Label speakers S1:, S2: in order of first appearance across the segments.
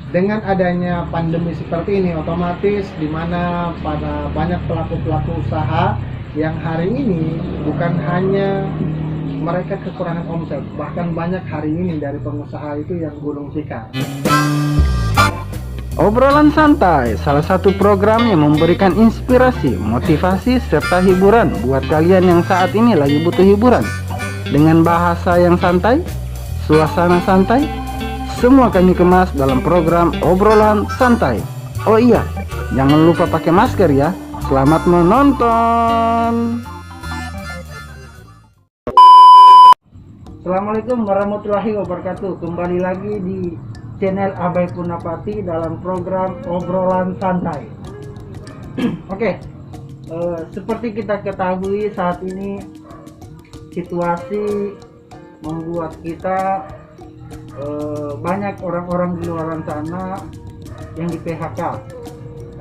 S1: Dengan adanya pandemi seperti ini, otomatis di mana pada banyak pelaku-pelaku usaha yang hari ini bukan hanya mereka kekurangan omset, bahkan banyak hari ini dari pengusaha itu yang gulung tikar.
S2: Obrolan santai, salah satu program yang memberikan inspirasi, motivasi, serta hiburan buat kalian yang saat ini lagi butuh hiburan. Dengan bahasa yang santai, suasana santai, semua kami kemas dalam program Obrolan Santai. Oh iya, jangan lupa pakai masker ya. Selamat menonton. Assalamualaikum warahmatullahi wabarakatuh. Kembali lagi di channel Abai Purnapati dalam program Obrolan Santai. Oke, seperti kita ketahui saat ini situasi membuat kita banyak orang-orang di luar sana yang di PHK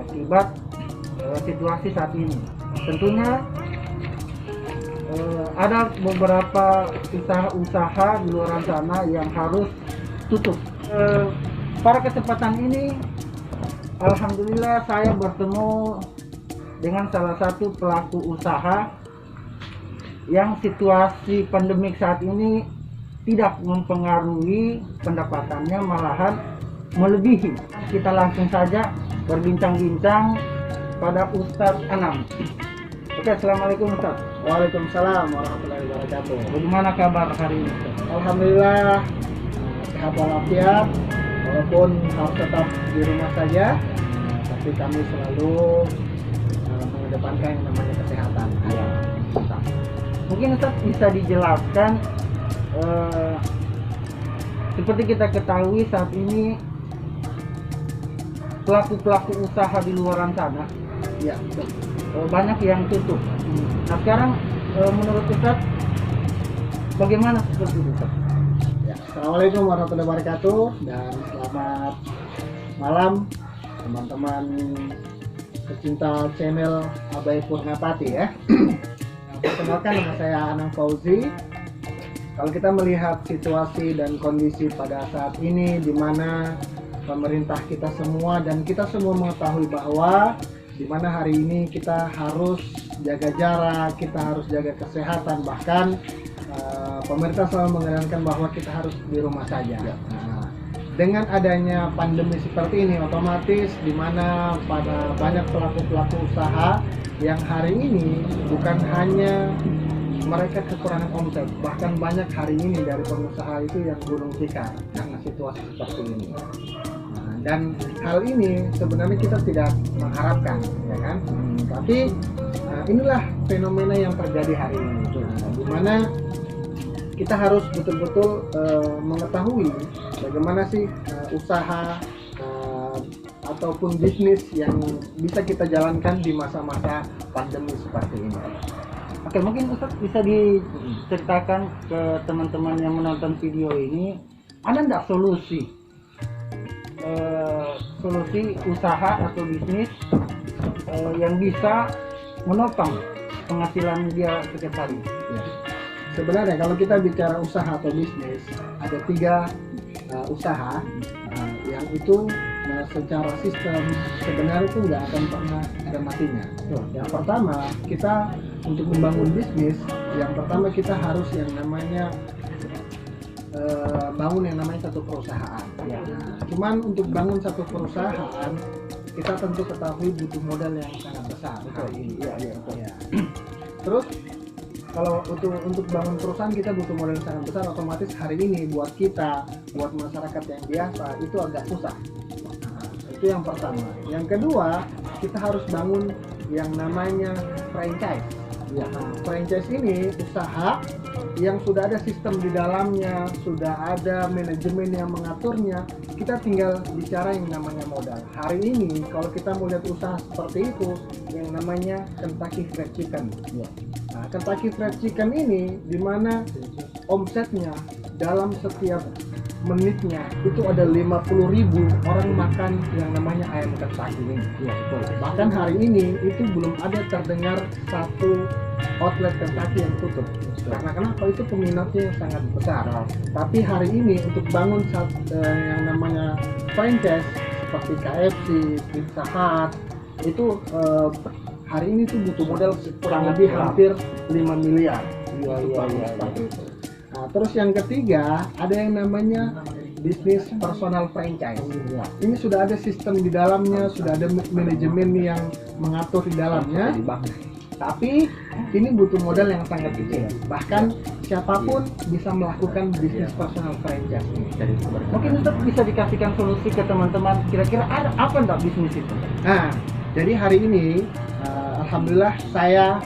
S2: akibat situasi saat ini. Tentunya ada beberapa usaha-usaha di luar sana yang harus tutup. Pada kesempatan ini, alhamdulillah saya bertemu dengan salah satu pelaku usaha yang situasi pandemik saat ini tidak mempengaruhi pendapatannya, malahan melebihi. Kita langsung saja berbincang-bincang pada Ustadz Anam. Oke, assalamualaikum Ustadz.
S1: Waalaikumsalam warahmatullahi wabarakatuh.
S2: Bagaimana kabar hari ini?
S1: Alhamdulillah sehat walafiat, walaupun harus tetap di rumah saja, tapi kami selalu mengedepankan yang namanya kesehatan.
S2: Ya. Mungkin Ustadz bisa dijelaskan, seperti kita ketahui saat ini pelaku-pelaku usaha di luar sana
S1: Ya,
S2: banyak yang tutup. Nah sekarang menurut Ustadz bagaimana seperti itu Ustadz?
S1: ya. Assalamualaikum warahmatullahi wabarakatuh dan selamat malam teman-teman pecinta channel Abai Purnapati ya. Perkenalkan, nama saya Anang Fauzi. Kalau kita melihat situasi dan kondisi pada saat ini di mana pemerintah kita semua dan kita semua mengetahui bahwa di mana hari ini kita harus jaga jarak, kita harus jaga kesehatan, bahkan pemerintah selalu menyarankan bahwa kita harus di rumah saja. Nah, dengan adanya pandemi seperti ini, otomatis di mana pada banyak pelaku-pelaku usaha yang hari ini bukan hanya mereka kekurangan omset, bahkan banyak hari ini dari pengusaha itu yang gulung tikar karena situasi seperti ini. Nah, dan hal ini sebenarnya kita tidak mengharapkan, ya kan? Tapi inilah fenomena yang terjadi hari ini, di mana kita harus betul-betul mengetahui bagaimana sih usaha ataupun bisnis yang bisa kita jalankan di masa-masa pandemi seperti ini.
S2: Oke, mungkin Ustadz bisa diceritakan ke teman-teman yang menonton video ini, ada nggak solusi usaha atau bisnis yang bisa menopang penghasilan dia setiap hari?
S1: Ya. Sebenarnya kalau kita bicara usaha atau bisnis, ada 3 usaha yang itu secara sistem sebenarnya itu nggak akan pernah ada matinya. Yang pertama, kita untuk membangun bisnis, yang pertama kita harus yang namanya bangun yang namanya satu perusahaan.
S2: Ya.
S1: Nah, cuman untuk bangun satu perusahaan kita tentu ketahui butuh modal yang sangat besar.
S2: Iya.
S1: Ya. Terus kalau untuk bangun perusahaan kita butuh modal yang sangat besar, otomatis hari ini buat kita, buat masyarakat yang biasa itu agak susah. Nah, itu yang pertama. Yang kedua, kita harus bangun yang namanya franchise. Ya, franchise ini usaha yang sudah ada sistem di dalamnya, sudah ada manajemen yang mengaturnya. Kita tinggal bicara yang namanya modal. Hari ini kalau kita mau lihat usaha seperti itu, yang namanya Kentucky Fried Chicken.
S2: Ya.
S1: Nah, Kentucky Fried Chicken ini di mana omsetnya dalam setiap menitnya itu ada 50.000 orang makan yang namanya ayam Kentucky ini.
S2: Ya, betul.
S1: Bahkan hari ini itu belum ada terdengar satu outlet Kentucky yang tutup. Karena kenapa? Itu peminatnya yang sangat besar. Tapi hari ini untuk bangun yang namanya franchise seperti KFC, Pizza Hut itu hari ini tuh butuh modal kurang lebih hampir 5 miliar. Seperti itu. Nah, terus yang ketiga ada yang namanya bisnis personal franchise. Ini sudah ada sistem di dalamnya, sudah ada manajemen yang mengatur di dalamnya. Tapi ini butuh modal yang sangat kecil. Bahkan siapapun bisa melakukan bisnis personal franchise ini.
S2: Mungkin Ustaz bisa dikasihkan solusi ke teman-teman, kira-kira ada apa enggak bisnis itu?
S1: Nah, jadi hari ini alhamdulillah saya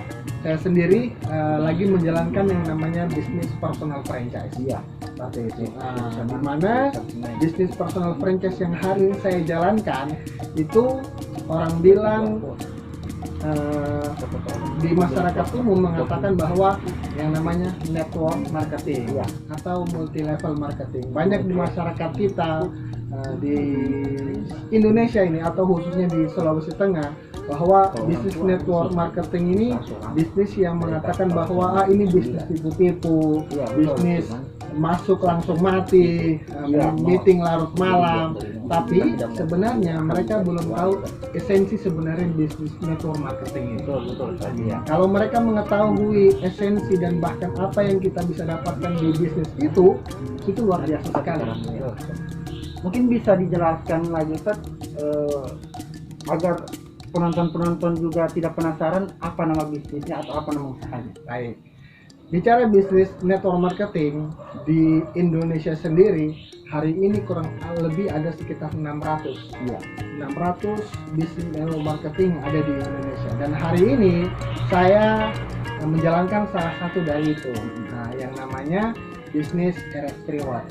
S1: sendiri lagi menjalankan yang namanya bisnis personal franchise. Iya, seperti itu. Di mana bisnis personal franchise yang hari ini saya jalankan itu orang bilang di masyarakat umum mengatakan bahwa yang namanya network marketing atau multi level marketing. Banyak di masyarakat kita di Indonesia ini atau khususnya di Sulawesi Tengah bahwa bisnis network marketing ini bisnis yang mengatakan bahwa ini bisnis tipu-tipu, bisnis masuk langsung mati, meeting larut malam. Tapi sebenarnya mereka belum tahu esensi sebenarnya bisnis network marketing itu. Kalau mereka mengetahui esensi dan bahkan apa yang kita bisa dapatkan di bisnis itu luar biasa sekali.
S2: Mungkin bisa dijelaskan lagi Ustaz, agar penonton-penonton juga tidak penasaran apa nama bisnisnya atau apa nama usahanya.
S1: Baik. Bicara bisnis network marketing di Indonesia sendiri hari ini kurang lebih ada sekitar 600 bisnis network marketing ada di Indonesia, dan hari ini saya menjalankan salah satu dari itu. Nah, yang namanya bisnis RF Reward.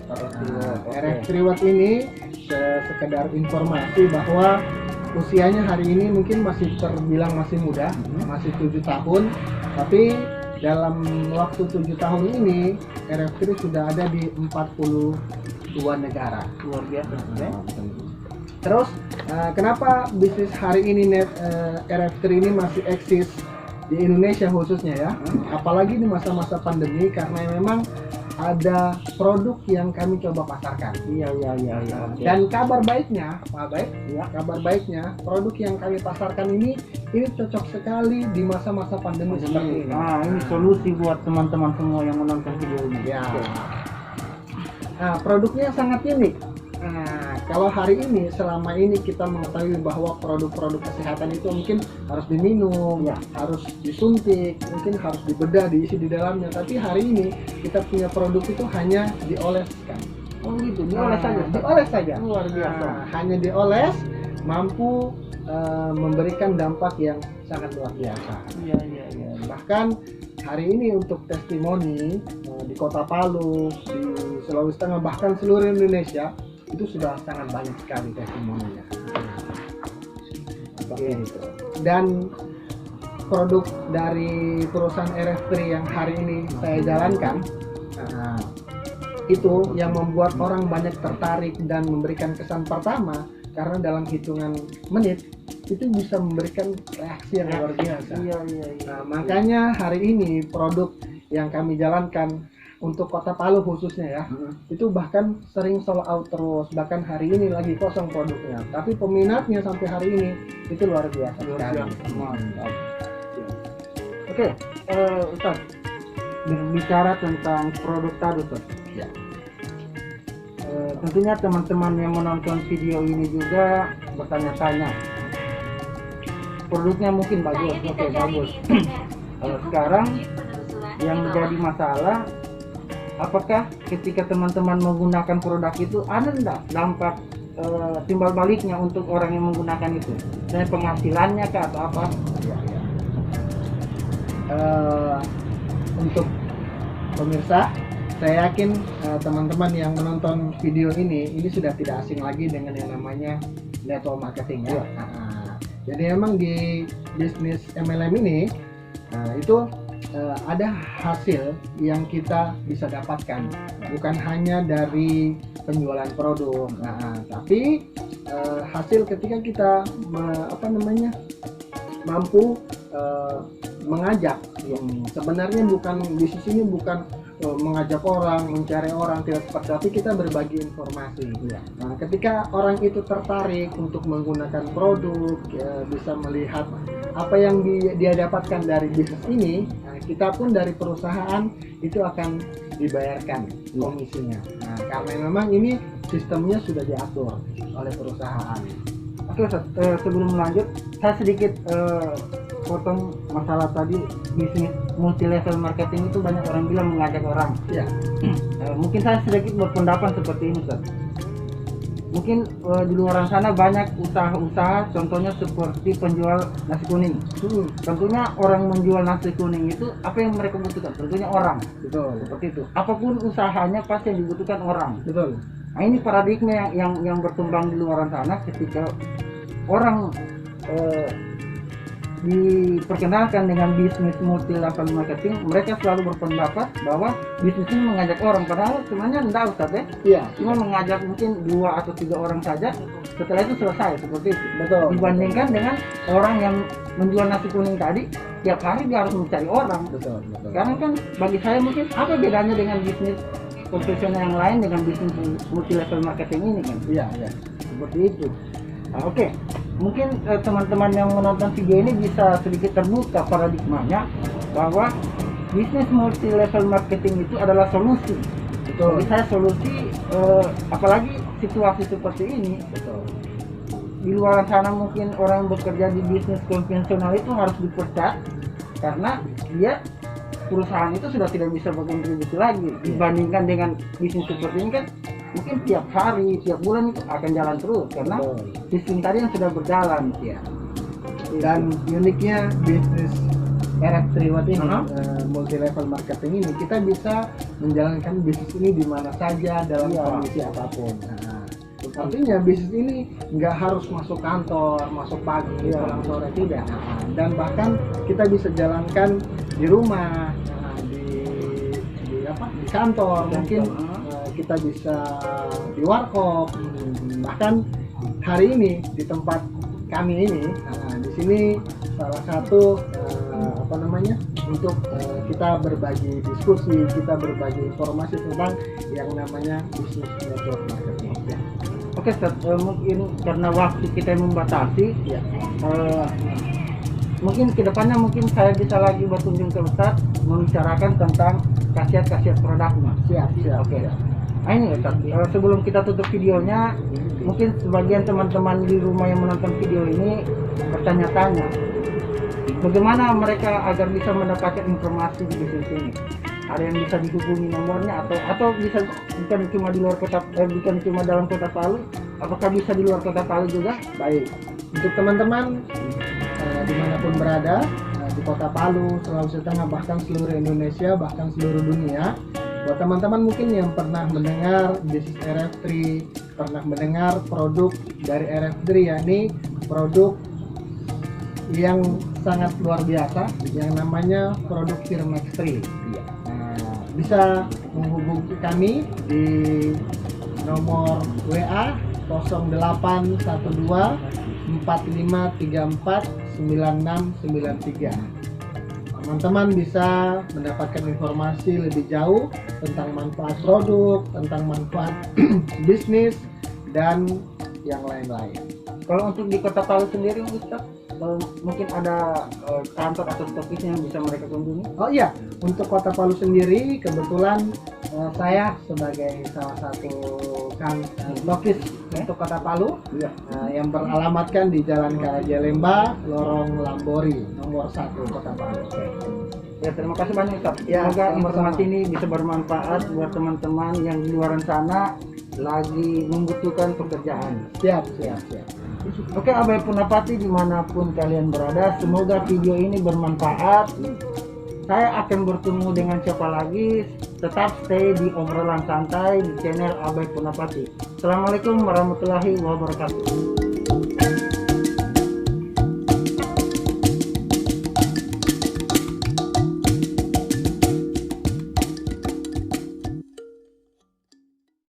S1: RF Reward ini sekedar informasi bahwa usianya hari ini mungkin masih terbilang masih muda, masih 7 tahun, tapi dalam waktu 7 tahun ini RF3 sudah ada di 42 negara. Luar biasa. Terus kenapa bisnis hari ini RF3 ini masih eksis di Indonesia khususnya ya, apalagi di masa-masa pandemi, karena memang ada produk yang kami coba pasarkan. Iya. Dan kabar baiknya, Pak Baik, kabar baiknya produk yang kami pasarkan ini cocok sekali di masa-masa pandemi seperti ini.
S2: Ini solusi buat teman-teman semua yang menonton video ini.
S1: Ya. Produknya sangat unik. Kalau hari ini, selama ini kita mengetahui bahwa produk-produk kesehatan itu mungkin harus diminum, harus disuntik, mungkin harus dibedah, diisi di dalamnya. Tapi hari ini kita punya produk itu hanya dioleskan.
S2: Oh gitu, dioles saja.
S1: Dioles saja.
S2: Luar biasa.
S1: Hanya dioles, mampu memberikan dampak yang sangat luar biasa.
S2: Iya.
S1: Bahkan hari ini untuk testimoni di Kota Palu, di Sulawesi Tengah, bahkan seluruh Indonesia itu sudah sangat banyak sekali testimoninya. Dan produk dari perusahaan RF3 yang hari ini saya jalankan itu yang membuat orang banyak tertarik dan memberikan kesan pertama, karena dalam hitungan menit itu bisa memberikan reaksi yang luar biasa. Makanya hari ini produk yang kami jalankan untuk Kota Palu khususnya ya, itu bahkan sering sold out terus, bahkan hari ini lagi kosong produknya, tapi peminatnya sampai hari ini itu luar biasa.
S2: Mantap. Oke, Ustaz, berbicara tentang produk tadi Ustaz. Tentunya teman-teman yang menonton video ini juga bertanya-tanya, produknya mungkin bagus, bagus. Kalau sekarang yang menjadi masalah, apakah ketika teman-teman menggunakan produk itu ada enggak dampak timbal baliknya untuk orang yang menggunakan itu? Dan penghasilannya kah atau apa?
S1: Untuk pemirsa, saya yakin teman-teman yang menonton video ini sudah tidak asing lagi dengan yang namanya network marketing ya. Jadi memang di bisnis MLM ini itu ada hasil yang kita bisa dapatkan, bukan hanya dari penjualan produk, tapi hasil ketika kita mampu mengajak. Sebenarnya bukan bisnis ini bukan mengajak orang, mencari orang, tidak seperti, tapi kita berbagi informasi. Nah, ketika orang itu tertarik untuk menggunakan produk, ya, bisa melihat apa yang dia dapatkan dari bisnis ini, nah, kita pun dari perusahaan itu akan dibayarkan komisinya. Nah, karena memang ini sistemnya sudah diatur oleh perusahaan.
S2: Oke Ustaz, sebelum lanjut saya sedikit potong masalah tadi. Bisnis multi level marketing itu banyak orang bilang mengajak orang.
S1: Ya.
S2: Mungkin saya sedikit berpendapat seperti ini Ustaz. Mungkin di luar sana banyak usaha-usaha, contohnya seperti penjual nasi kuning. Tentunya orang menjual nasi kuning itu apa yang mereka butuhkan? Tentunya orang.
S1: Betul.
S2: Seperti itu. Apapun usahanya pasti yang dibutuhkan orang.
S1: Betul.
S2: Nah, ini paradigma yang berkembang di luar sana ketika orang diperkenalkan dengan bisnis multi level marketing, mereka selalu berpendapat bahwa bisnis ini mengajak orang, padahal sebenarnya tidak Ustaz ya.
S1: Iya.
S2: Cuma mengajak mungkin 2 atau 3 orang saja, setelah itu selesai seperti itu.
S1: Betul.
S2: Dibandingkan dengan orang yang menjual nasi kuning tadi, tiap hari dia harus mencari orang.
S1: Betul.
S2: Karena kan bagi saya mungkin apa bedanya dengan bisnis konvensional yang lain dengan bisnis multi level marketing ini kan?
S1: Iya.
S2: Seperti itu. Nah, oke. Mungkin teman-teman yang menonton video ini bisa sedikit terbuka paradigmanya bahwa bisnis multi level marketing itu adalah solusi.
S1: Betul.
S2: Bagi saya solusi, apalagi situasi seperti ini.
S1: Betul.
S2: Di luar sana mungkin orang yang bekerja di bisnis konvensional itu harus dipecat karena dia perusahaan itu sudah tidak bisa berkontribusi lagi. Dibandingkan dengan bisnis seperti ini kan mungkin tiap hari, tiap bulan itu akan jalan terus karena sistem tadi yang sudah berjalan ya.
S1: Dan uniknya bisnis RF Triwat ini, multi level marketing ini, kita bisa menjalankan bisnis ini di mana saja dalam kondisi apapun. Nah, artinya bisnis ini nggak harus masuk kantor, masuk pagi, pulang sore, tidak. Nah, dan bahkan kita bisa jalankan di rumah, di kantor, mungkin kita bisa di warkop, bahkan hari ini di tempat kami ini, di sini salah satu untuk kita berbagi diskusi, kita berbagi informasi tentang yang namanya bisnis network marketing.
S2: Oke, Ustaz, mungkin karena waktu kita yang membatasi, mungkin kedepannya mungkin saya bisa lagi berkunjung ke Ustaz membicarakan tentang khasiat-khasiat produknya.
S1: Siap.
S2: Oke. Nah ini Ustaz, sebelum kita tutup videonya, mungkin sebagian teman-teman di rumah yang menonton video ini bertanya-tanya, bagaimana mereka agar bisa mendapatkan informasi di bisnis ini? Ada yang bisa dihubungi nomornya atau bisa bukan cuma di luar kota, bukan cuma dalam kota Palu, apakah bisa di luar kota Palu juga?
S1: Baik, untuk teman-teman dimanapun berada, di kota Palu, Sulawesi Tengah, bahkan seluruh Indonesia, bahkan seluruh dunia, buat teman-teman mungkin yang pernah mendengar bisnis RF3, pernah mendengar produk dari RF3, yakni produk yang sangat luar biasa yang namanya produk Firmax 3. Bisa menghubungi kami di nomor WA 0812 4534 9693. Teman-teman bisa mendapatkan informasi lebih jauh tentang manfaat produk, tentang manfaat bisnis, dan yang lain-lain.
S2: Kalau untuk di Kota Palu sendiri, Ustaz, mungkin ada kantor atau stokis yang bisa mereka kunjungi?
S1: Oh iya, untuk Kota Palu sendiri kebetulan saya sebagai salah satu stokis untuk Kota Palu yang beralamatkan di Jalan Karajalemba, Lorong Lambori, nomor 1 Kota Palu.
S2: Ya, terima kasih banyak Ustaz.
S1: Ya,
S2: semoga
S1: sama-sama.
S2: informasi ini bisa bermanfaat buat teman-teman yang di luar sana lagi membutuhkan pekerjaan.
S1: Siap.
S2: Oke, Abai Punapati dimanapun kalian berada, semoga video ini bermanfaat. Saya akan bertemu dengan siapa lagi. Tetap stay di obrolan santai di channel Abai Punapati. Assalamualaikum warahmatullahi wabarakatuh.